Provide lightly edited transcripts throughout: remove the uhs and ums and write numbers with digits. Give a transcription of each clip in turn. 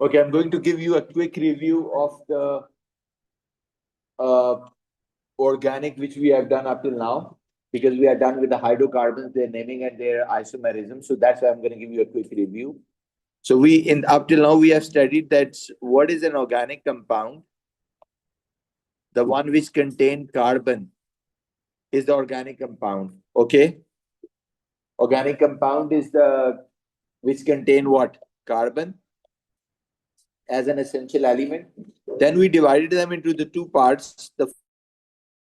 Okay, I'm going to give you a quick review of the uh, organic which we have done up till now, because we are done with the hydrocarbons, their naming and their isomerism. So that's why I'm going to give you a quick review. So we in up till now we have studied that what is an organic compound. The one which contain carbon is the organic compound. Okay, organic compound is the which contain what? Carbon as an essential element. Then we divided them into the two parts. The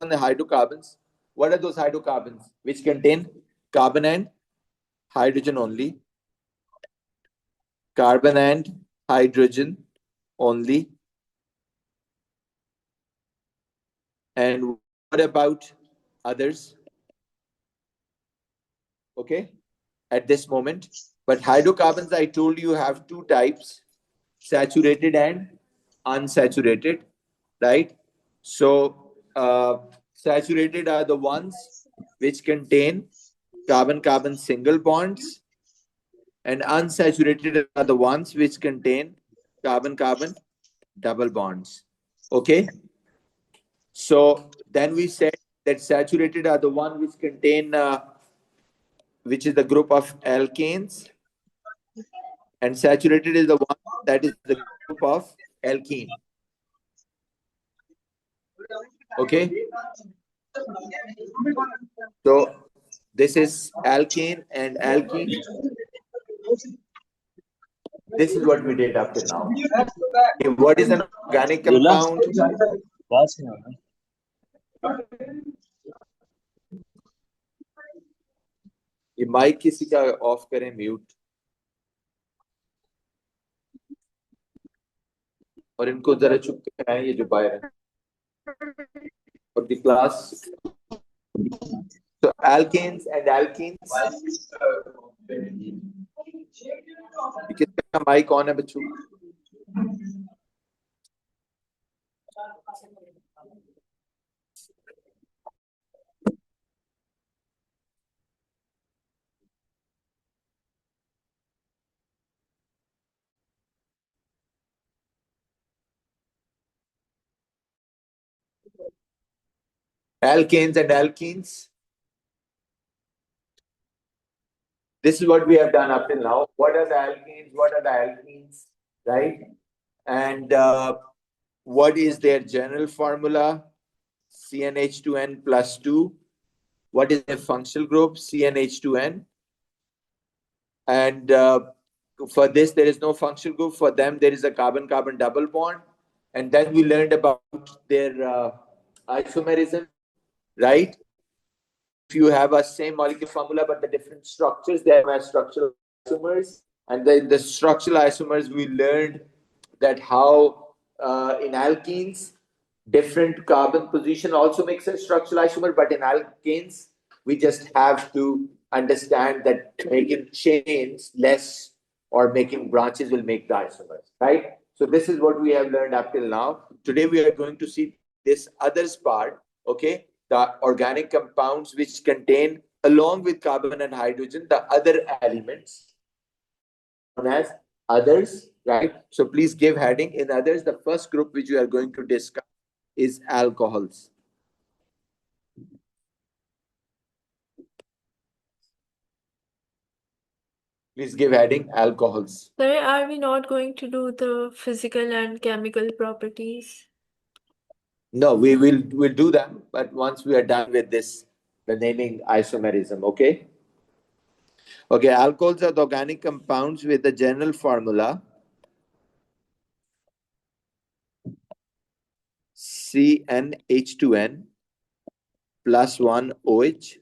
on the hydrocarbons. What are those hydrocarbons? Which contain carbon and hydrogen only. Carbon and hydrogen only. And what about others? Okay, at this moment. But hydrocarbons, I told you, have two types, saturated and unsaturated, right? So, saturated are the ones which contain carbon-carbon single bonds, and unsaturated are the ones which contain carbon-carbon double bonds. Okay? So, then we said that saturated are the one which contain, which is the group of alkanes, and saturated is the one that is the group of alkene. Okay? So, this is alkane and alkene. This is what we did up till now. Okay, what is an organic Yola, compound? पास में होना। ये mic किसी का of करें, mute, और इनको जरा चुप कराएं, ये जो बाहर है, और the class. So alkanes and alkenes. किसका माइक ऑन है बच्चों? Alkanes and alkenes. This is what we have done up till now. What are the alkanes? What are the alkenes? Right? And what is their general formula? CnH2n plus 2. What is their functional group? CnH2n. And for this, there is no functional group. For them, there is a carbon-carbon double bond. And then we learned about their isomerism, right? If you have a same molecule formula, but the different structures, they have structural isomers. And then the structural isomers, we learned that how in alkenes, different carbon position also makes a structural isomer, but in alkanes, we just have to understand that making chains less or making branches will make the isomers, right? So this is what we have learned up till now. Today we are going to see this others part, okay? The organic compounds which contain, along with carbon and hydrogen, the other elements known as others, right? So please give heading in others. The first group which we are going to discuss is alcohols. Please give heading alcohols. Sir, are we not going to do the physical and chemical properties? No, we'll do them, but once we are done with this, the naming isomerism, okay? Okay, alcohols are the organic compounds with the general formula CnH2n plus 1 OH.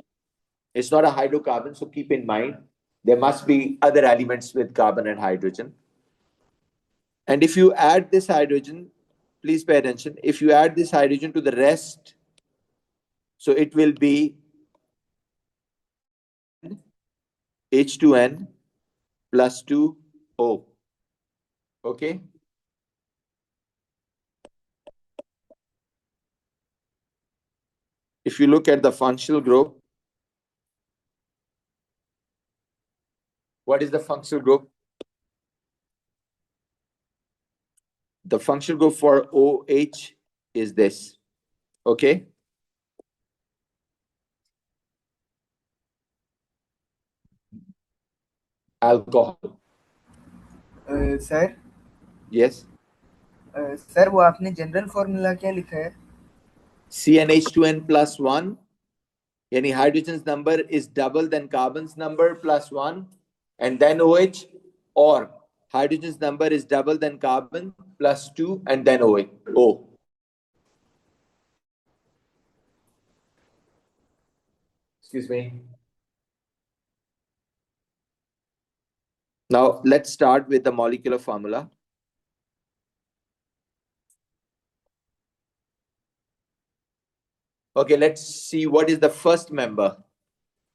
It's not a hydrocarbon, so keep in mind there must be other elements with carbon and hydrogen. And if you add this hydrogen, please pay attention, if you add this hydrogen to the rest, so it will be H2n plus 2O. Okay? If you look at the functional group, what is the functional group? the functional group for OH is this. Okay. Alcohol. Sir Yes. Sir वो आपने general formula क्या लिखा है? CnH2n plus 1. Yani hydrogen's number is double than carbon's number plus 1 and then OH, or hydrogen's number is double than carbon plus 2 and then OH. O. Excuse me. Now let's start with the molecular formula. Okay, let's see what is the first member.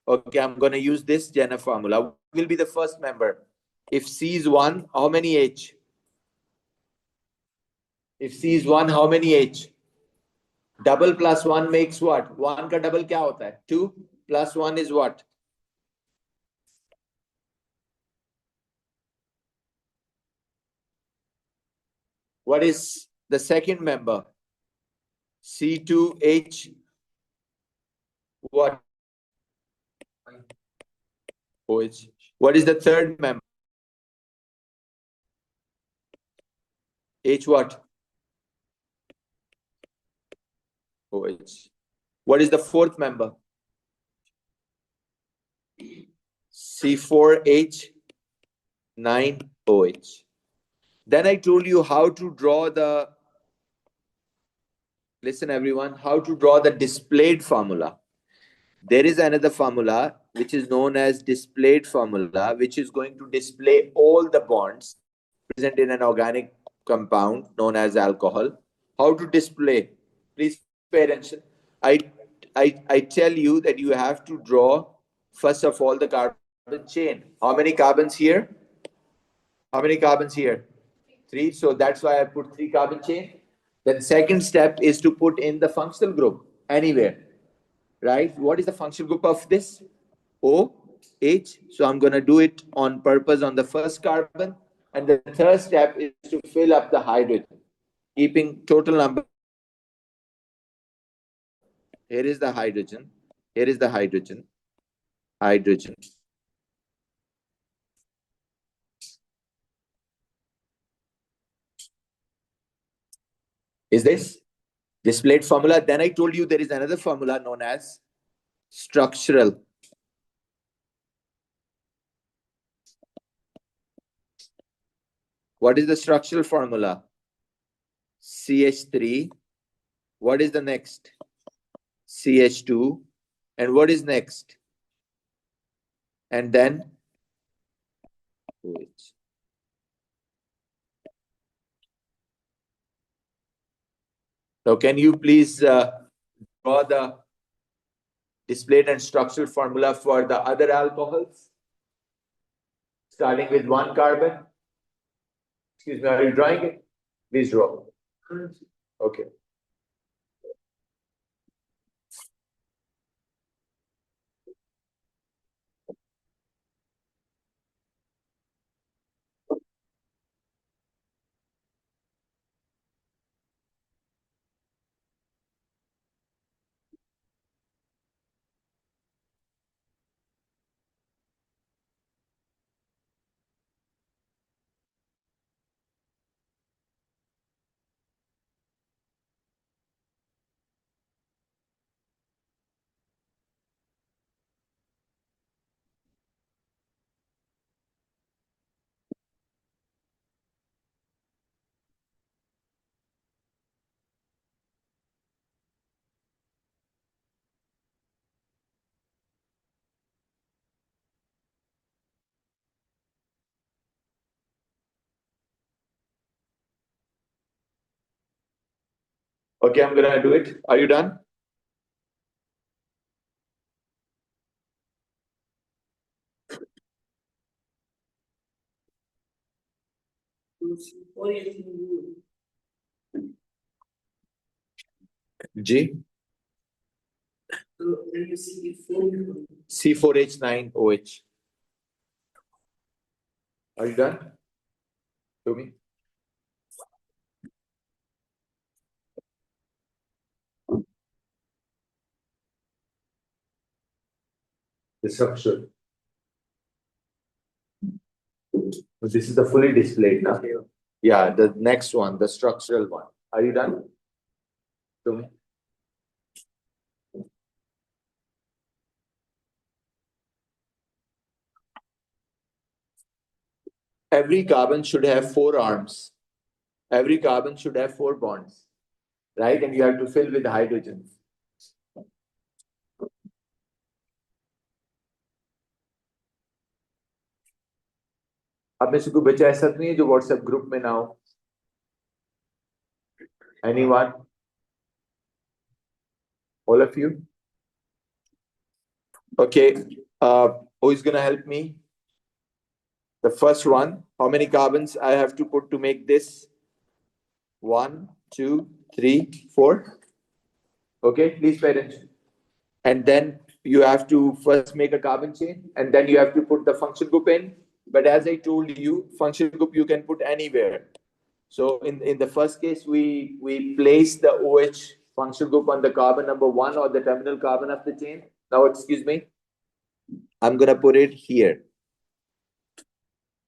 Okay, I'm going to use this Jenner formula. What will be the first member? If C is 1, how many H? If C is 1, how many H? Double plus 1 makes what? 1 ka double kya hota hai? 2 plus 1 is what? What is the second member? C2H what? OH. What is the third member? H what? OH. What is the fourth member? C4H9OH. Then I told you how to draw the, listen everyone, how to draw the displayed formula. There is another formula which is known as displayed formula, which is going to display all the bonds present in an organic compound known as alcohol. How to display? Please pay attention. I tell you that you have to draw first of all the carbon chain. How many carbons here? How many carbons here? 3. So that's why I put 3 carbon chain. Then second step is to put in the functional group anywhere. Right? What is the functional group of this? OH. So I'm going to do it on purpose on the first carbon. And the third step is to fill up the hydrogen, keeping total number. Here is the hydrogen. Here is the hydrogen. Hydrogen. Is this displayed formula? Then I told you there is another formula known as structural. What is the structural formula? CH3. What is the next? CH2. And what is next? And then OH. So can you please draw the displayed and structural formula for the other alcohols? Starting with 1 carbon. Excuse me, are you drawing it? Please draw. Okay. Okay, I'm gonna do it. Are you done? G. C4H9OH. Are you done? Show me. The structural. This is the fully displayed now. Yeah, the next one, the structural one. Are you done? So, every carbon should have 4 arms. Every carbon should have 4 bonds, right? And you have to fill with hydrogens. अब में से कोई बच्चा ऐसा नहीं है जो WhatsApp group में ना हो? Anyone? All of you? Okay. Who is going to help me? The first one. How many carbons I have to put to make this? 1, 2, 3, 4. Okay, please pay attention. And then you have to first make a carbon chain, and then you have to put the function group in. But as I told you, function group you can put anywhere. So in the first case, we place the OH function group on the carbon number 1 or the terminal carbon of the chain. Now, excuse me, I'm going to put it here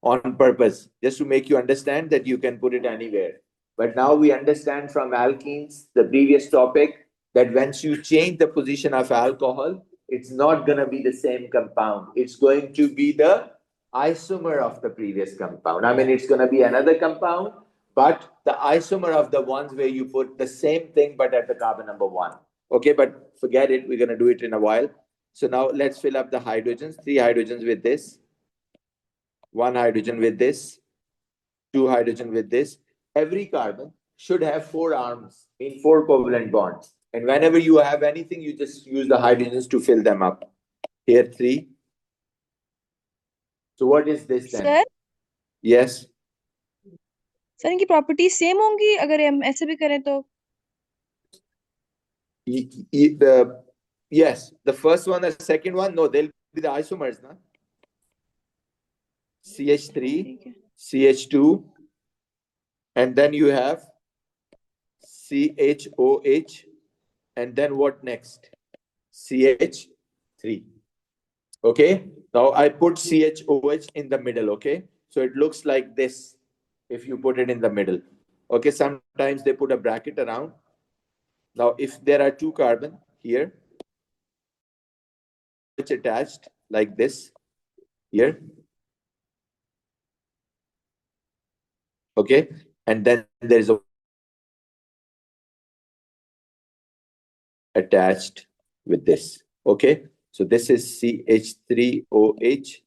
on purpose, just to make you understand that you can put it anywhere. But now we understand from alkenes, the previous topic, that once you change the position of alcohol, it's not going to be the same compound. It's going to be the isomer of the previous compound. I mean, it's going to be another compound, but the isomer of the ones where you put the same thing, but at the carbon number 1. Okay, but forget it. We're going to do it in a while. So now let's fill up the hydrogens, 3 hydrogens with this, 1 hydrogen with this, 2 hydrogen with this. Every carbon should have 4 arms in 4 covalent bonds. And whenever you have anything, you just use the hydrogens to fill them up. Here 3. So what is this then? Sir Yes. Sir इनकी properties same होंगी अगर हम ऐसे भी करें तो? Yes, the first one and the second one, no, they'll be the isomers, na? CH3, CH2, and then you have CHOH, and then what next? CH3. Okay, now I put CHOH in the middle, okay? So it looks like this if you put it in the middle. Okay, sometimes they put a bracket around. Now, if there are 2 carbon here, which attached like this here, okay, and then there is a attached with this. Okay, so this is CH3OH,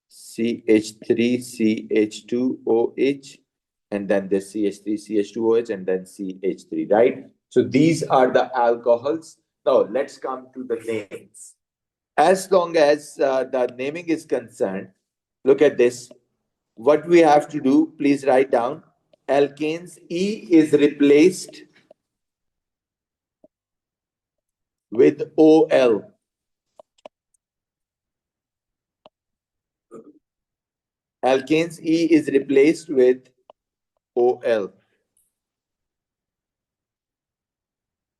CH3CH2OH, and then this CH3CH2OH, and then CH3, right? So these are the alcohols. Now let's come to the names. As long as the naming is concerned, look at this. What we have to do, please write down. Alkanes, E is replaced with OL. Alkanes, E is replaced with OL.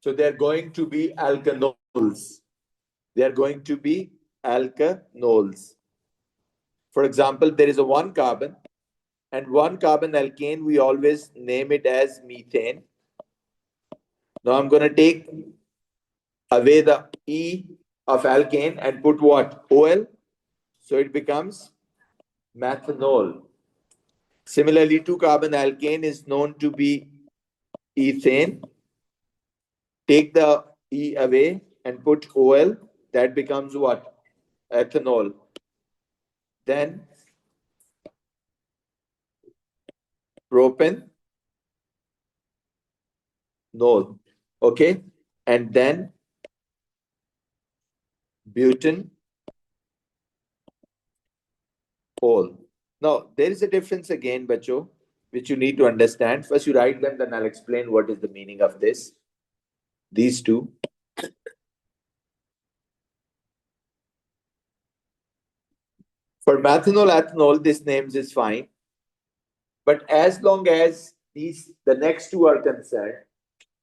So they're going to be alkanols. They're going to be alkanols. For example, there is a 1 carbon, and 1 carbon alkane, we always name it as methane. Now I'm going to take away the E of alkane and put what? OL. So it becomes methanol. Similarly, 2 carbon alkane is known to be ethane. Take the E away and put OL. That becomes what? Ethanol. Then propanol. Okay. And then butanol. Now, there is a difference again, bacho, which you need to understand. First, you write them, then I'll explain what is the meaning of this. These two. For methanol, ethanol, this names is fine. But as long as the next two are concerned,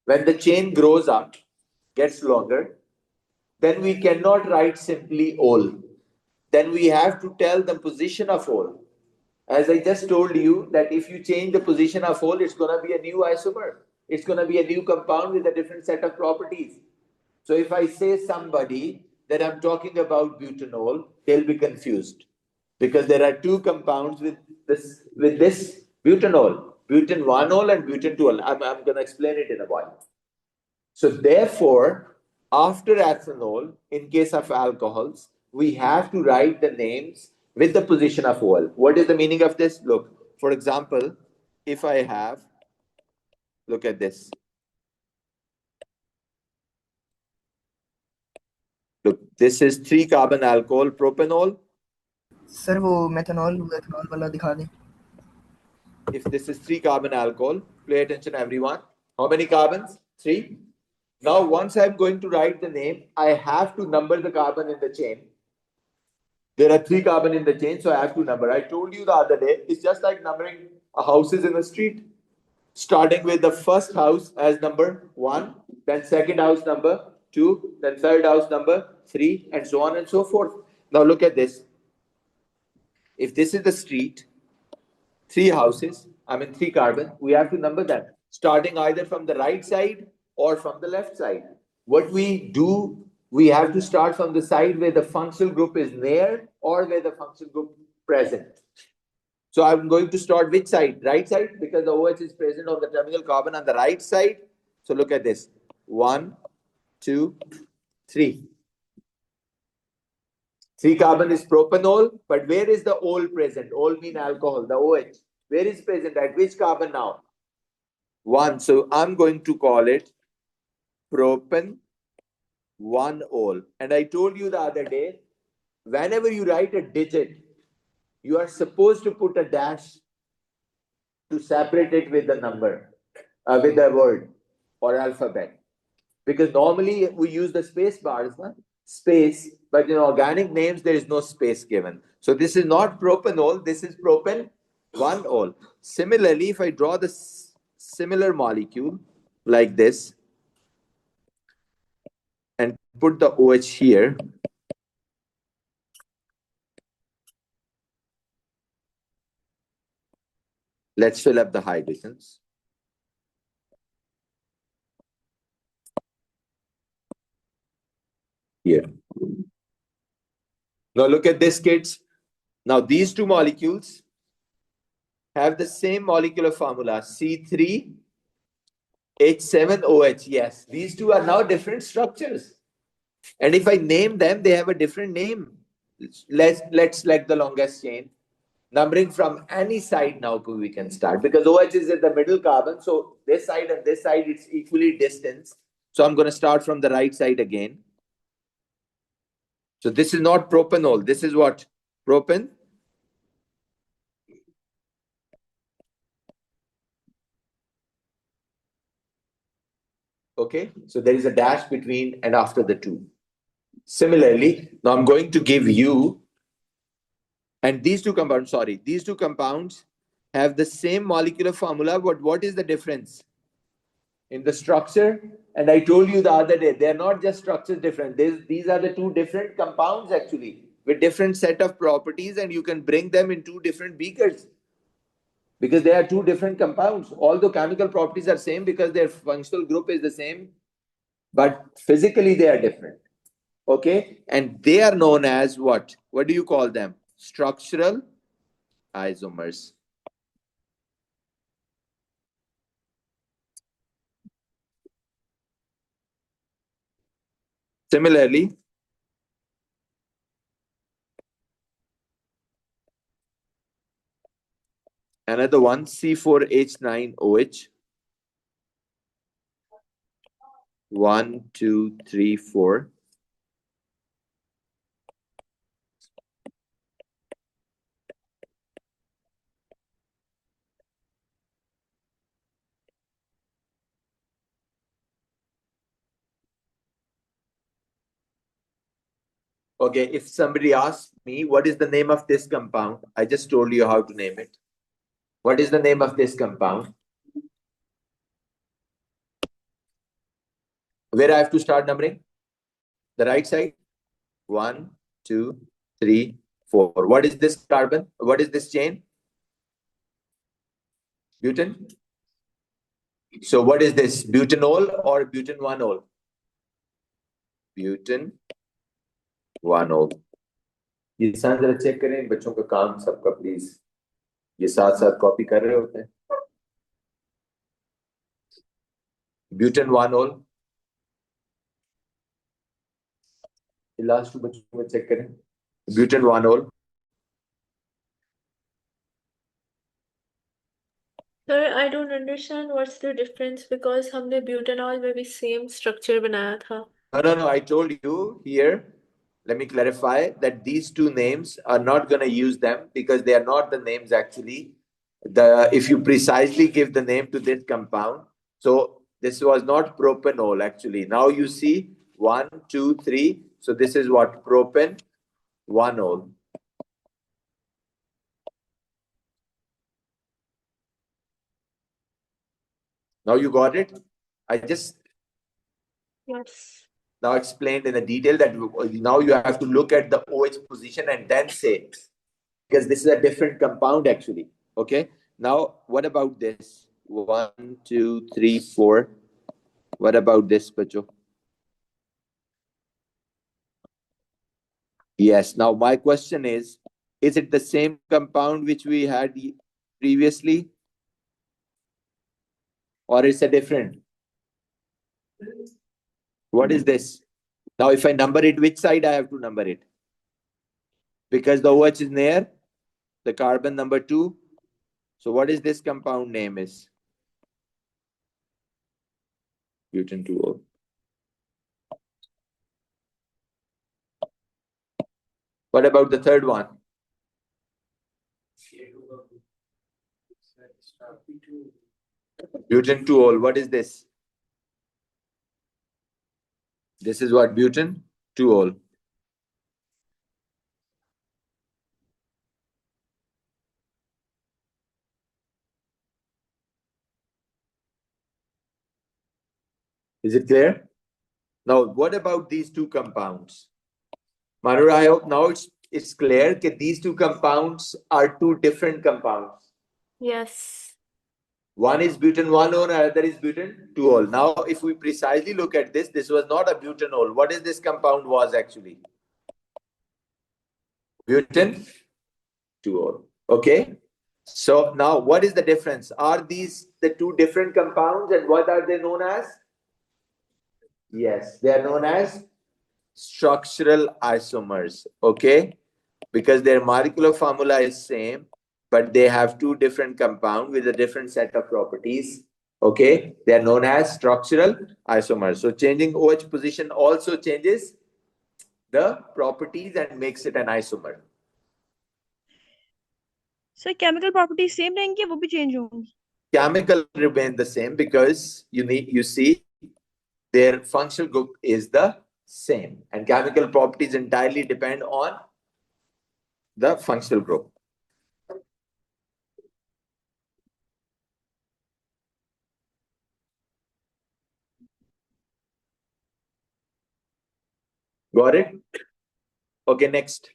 when the chain grows up, gets longer, then we cannot write simply ol. then we have to tell the position of all. As I just told you, that if you change the position of all, it's going to be a new isomer. It's going to be a new compound with a different set of properties. So if I say somebody that I'm talking about butanol, they'll be confused because there are two compounds with this butanol, butan-1-ol and butan-2-ol. I'm going to explain it in a while. So therefore, after ethanol, in case of alcohols, we have to write the names with the position of ol. What is the meaning of this? Look, for example, if I have, look at this. Look, this is 3-carbon alcohol, propanol. Sir वो methanol ethanol वाला दिखा दें. If this is 3-carbon alcohol, pay attention everyone. How many carbons? 3. Now, once I'm going to write the name, I have to number the carbon in the chain. There are 3 carbon in the chain, so I have to number. I told you the other day, it's just like numbering houses in the street. Starting with the first house as number 1, then second house number 2, then third house number 3, and so on and so forth. Now look at this. If this is the street, 3 houses, 3 carbon, we have to number them, starting either from the right side or from the left side. What we do, we have to start from the side where the functional group is near or where the functional group present. So I'm going to start which side? Right side, because the OH is present on the terminal carbon on the right side. So look at this. 1, 2, 3. 3 carbon is propanol, but where is the ol present? Ol mean alcohol, the OH. Where is present? At which carbon now? 1. So I'm going to call it propan 1-ol. And I told you the other day, whenever you write a digit, you are supposed to put a dash to separate it with the number, with the word or alphabet. Because normally we use the space bars, space, but in organic names, there is no space given. So this is not propanol, this is propan 1-ol. Similarly, if I draw the similar molecule like this and put the OH here, let's fill up the hydrogens. Here. Now look at this, kids. Now these two molecules have the same molecular formula, C3H7OH. Yes, these two are now different structures. And if I name them, they have a different name. Let's select the longest chain. Numbering from any side now we can start, because OH is at the middle carbon. So this side and this side, it's equally distanced. So I'm going to start from the right side again. So this is not propanol. This is what? Propan. Okay. So there is a dash between and after the two. Similarly, now I'm going to give you, and these two compounds have the same molecular formula, but what is the difference? In the structure. And I told you the other day, they're not just structures different. These are the two different compounds actually, with different set of properties, and you can bring them in 2 different beakers. Because they are 2 different compounds. Although chemical properties are same because their functional group is the same, but physically they are different. Okay? And they are known as what? What do you call them? Structural isomers. Similarly, another one, C4H9OH. 1, 2, 3, 4. Okay, if somebody asks me, what is the name of this compound? I just told you how to name it. What is the name of this compound? Where I have to start numbering? The right side? 1, 2, 3, 4. What is this carbon? What is this chain? Butane. So what is this? Butanol or butanol? Butanol. ये साथ जरा check करें बच्चों का काम सबका please ये साथ साथ कॉपी कर रहे होते हैं butanol लास्ट बच्चों को चेक करें butanol Sir, I don't understand what's the difference because हमने butanol में भी same structure बनाया था. No, I told you here, let me clarify that these two names are not going to use them because they are not the names actually. If you precisely give the name to this compound, so this was not propanol actually. Now you see 1, 2, 3. So this is what? Propanol. Now you got it? I just Yes. now explained in the detail that now you have to look at the OH position and then say, because this is a different compound actually. Okay. Now, what about this? 1, 2, 3, 4. What about this, Pacho? Yes. Now, my question is it the same compound which we had previously? Or is it different? What is this? Now, if I number it, which side I have to number it? Because the OH is near the carbon number 2. So what is this compound name is? Butan 2O. What about the third one? Butan 2O. What is this? This is what? Butan 2O. Is it clear? Now, what about these two compounds? Manur, I hope now it's clear that these two compounds are two different compounds. Yes. One is butanol and another is butan-2-ol. Now, if we precisely look at this, this was not a butanol. What is this compound was actually? Butan-2-ol. Okay. So now what is the difference? Are these the two different compounds and what are they known as? Yes, they are known as structural isomers. Okay. Because their molecular formula is same, but they have two different compounds with a different set of properties. Okay, they are known as structural isomers. So changing OH position also changes the properties and makes it an isomer. Sir chemical properties same रहेंगी वो भी change होंगी Chemical remain the same because you see their functional group is the same, and chemical properties entirely depend on the functional group. Got it? Okay, next.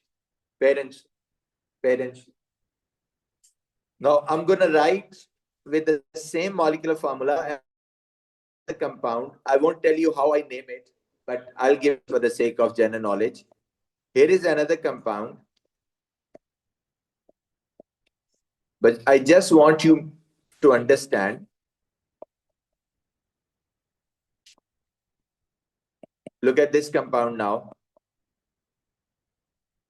Parents. Now I'm going to write with the same molecular formula and the compound. I won't tell you how I name it, but I'll give for the sake of general knowledge. Here is another compound. But I just want you to understand. Look at this compound now.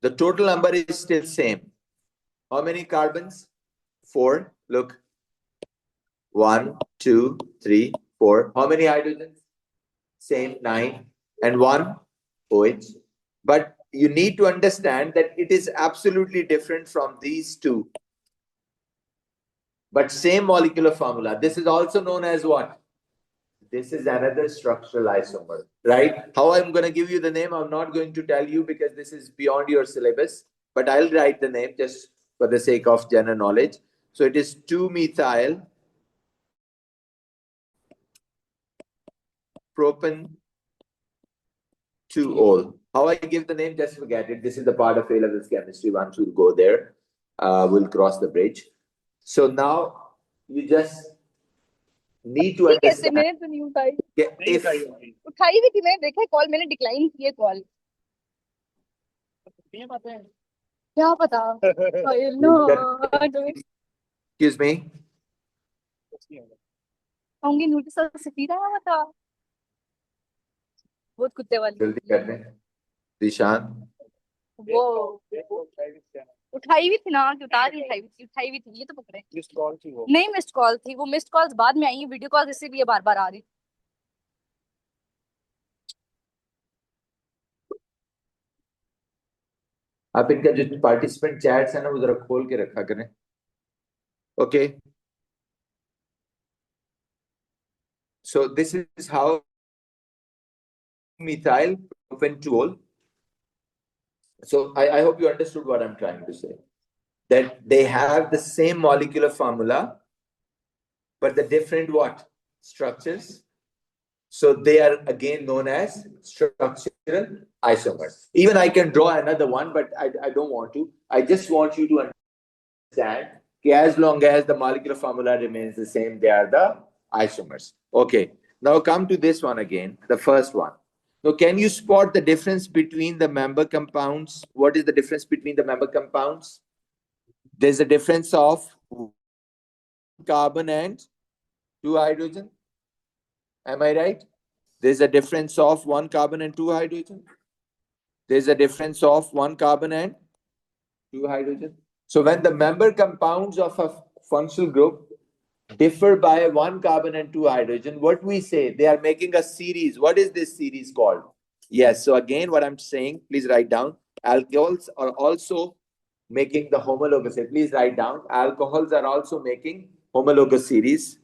The total number is still same. How many carbons? 4. Look. 1, 2, 3, 4. How many hydrogens? Same, 9. And 1 OH. But you need to understand that it is absolutely different from these two. But same molecular formula. This is also known as what? This is another structural isomer, right? How I'm going to give you the name, I'm not going to tell you because this is beyond your syllabus. But I'll write the name just for the sake of general knowledge. So it is 2-methyl propan 2-ol. How I give the name, just forget it. This is the part of A-levels chemistry. Once we'll go there, we'll cross the bridge. So now you just need to ठीक है, ऐसे understand. मैंने तो नहीं उठाई If उठाई भी थी, मैंने देखा कॉल, मैंने डिक्लाइन की है कॉल। क्या पता हाय नो excuse me, होंगे नोटिस और सफीरा बता बहुत कुत्ते वाली जल्दी कर लें दिशान। वो उठाई भी थी ना, कि उतार ही उठाई भी थी, ये तो पकड़े। मिस्ड कॉल थी वो? नहीं मिस्ड कॉल थी वो, मिस्ड कॉल्स बाद में आई, वीडियो कॉल इसीलिए बार बार आ रही। आप इनका जो पार्टिसिपेंट चैट्स है ना वो जरा खोल के रखा करें। Okay, so this is how methyl propanol. So I hope you understood what I'm trying to say, that they have the same molecular formula but the different what structures. So they are again known as structural isomers. Even I can draw another one, but I don't want to. I just want you to understand that as long as the molecular formula remains the same, they are the isomers. Okay, now come to this one again, the first one. Now, can you spot the difference between the member compounds? What is the difference between the member compounds? There's a difference of carbon and 2 hydrogen. Am I right? There's a difference of 1 carbon and 2 hydrogen. There's a difference of 1 carbon and 2 hydrogen. So when the member compounds of a functional group differ by 1 carbon and 2 hydrogen, what we say? They are making a series. What is this series called? Yes, so again, what I'm saying, please write down. Alcohols are also making the homologous. Please write down. Alcohols are also making homologous series.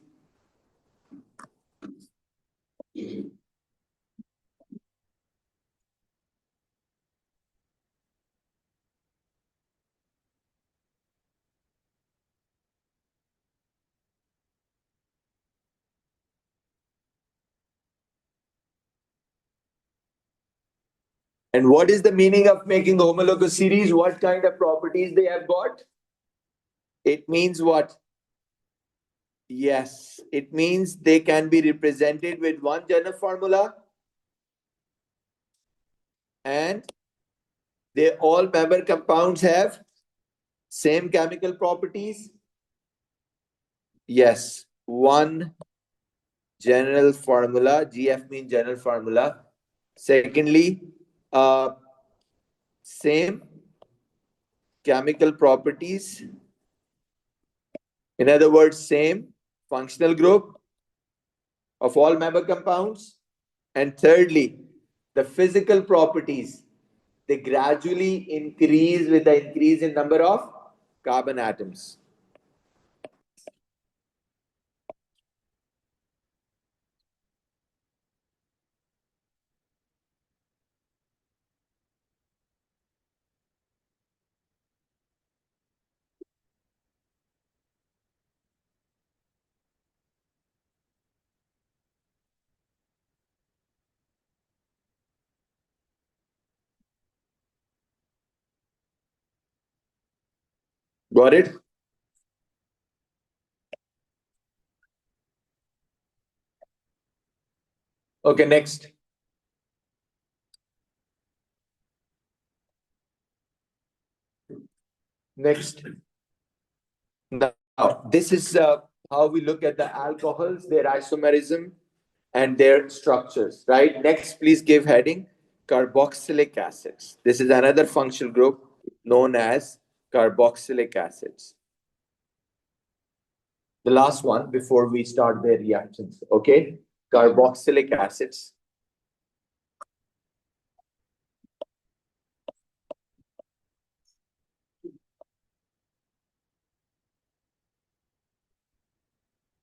And what is the meaning of making homologous series? What kind of properties they have got? It means what? Yes, it means they can be represented with one general formula and they all member compounds have same chemical properties. Yes, one general formula. GF means general formula. Secondly, same chemical properties. In other words, same functional group of all member compounds. And thirdly, the physical properties, they gradually increase with the increase in number of carbon atoms. Got it? Okay, next. Next. Now, this is how we look at the alcohols, their isomerism, and their structures, right? Next, please give heading carboxylic acids. This is another functional group known as carboxylic acids. The last one before we start their reactions, okay? Carboxylic acids.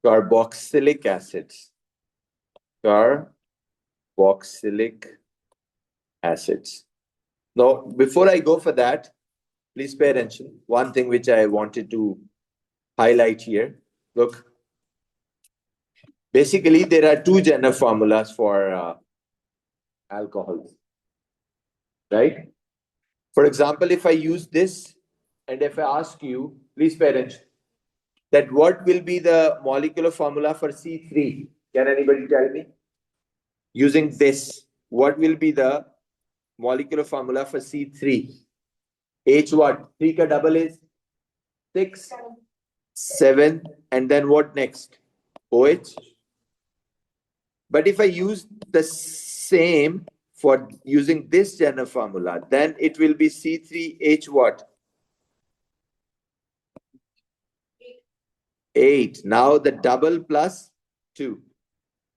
Carboxylic acids. Carboxylic acids. Now, before I go for that, please pay attention. One thing which I wanted to highlight here. Look, basically, there are two general formulas for alcohols. right? For example, if I use this and if I ask you, please pay attention, that what will be the molecular formula for C3? Can anybody tell me? Using this, what will be the molecular formula for C3? H what? 3 ka double is 6, 7, and then what next? OH. But if I use the same for using this general formula, then it will be C3H what? 8. Now the double plus 2.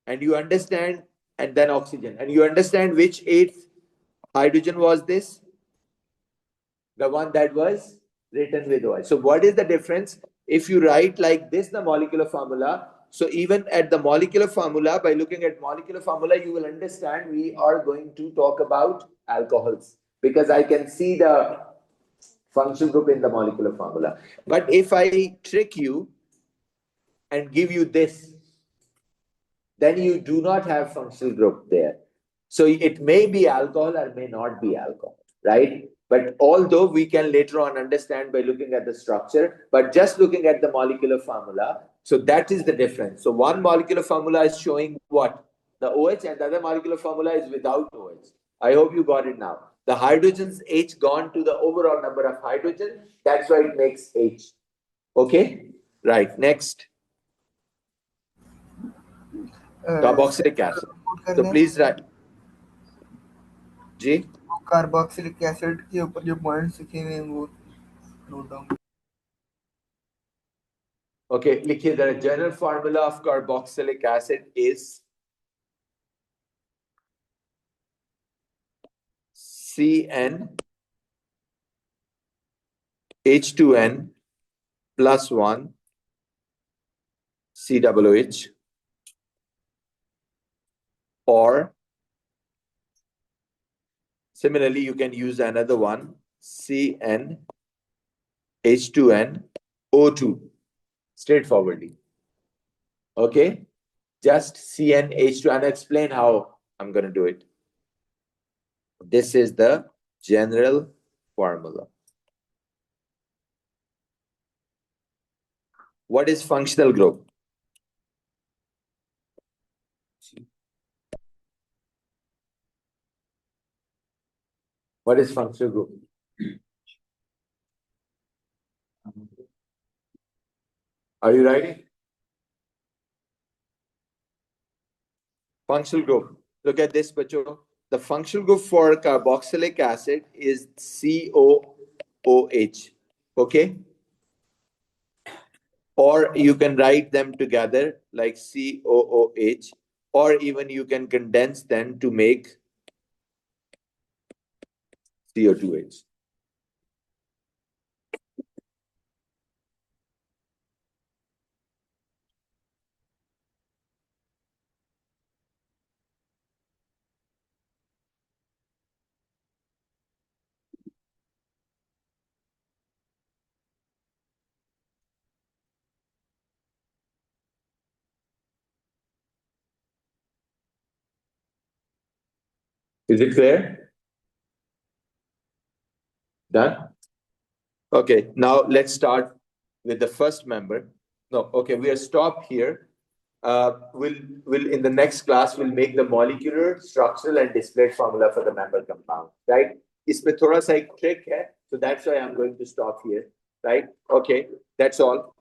And you understand, and then oxygen. And you understand which 8th hydrogen was this? The one that was written with OH. So what is the difference? If you write like this, the molecular formula, so even at the molecular formula, by looking at molecular formula, you will understand we are going to talk about alcohols, because I can see the functional group in the molecular formula. But if I trick you and give you this, then you do not have functional group there. So it may be alcohol or may not be alcohol, right? But although we can later on understand by looking at the structure, but just looking at the molecular formula, so that is the difference. So one molecular formula is showing what? The OH, and the other molecular formula is without OH. I hope you got it now. The hydrogens H gone to the overall number of hydrogen. That's why it makes H. Okay? Right. Next. Carboxylic acid. So please write. G. Carboxylic acid के ऊपर जो points लिखे हुए हैं वो note down. Okay, likhiye, the general formula of carboxylic acid is CN H2N plus 1 COOH, or similarly you can use another one, CN H2N O2, straightforwardly. Okay, just CN H2, and explain how I'm going to do it. This is the general formula. What is functional group? What is functional group? Are you writing? Functional group. Look at this, Bacho. The functional group for carboxylic acid is COOH. Okay? Or you can write them together like COOH, or even you can condense them to make CO2H. Is it clear? Done? Okay, now let's start with the first member. No, okay, we are stopped here. We'll in the next class we'll make the molecular, structural, and displayed formula for the member compound. Right? इसमें थोड़ा सा एक trick है, so that's why I'm going to stop here. Right? Okay, that's all.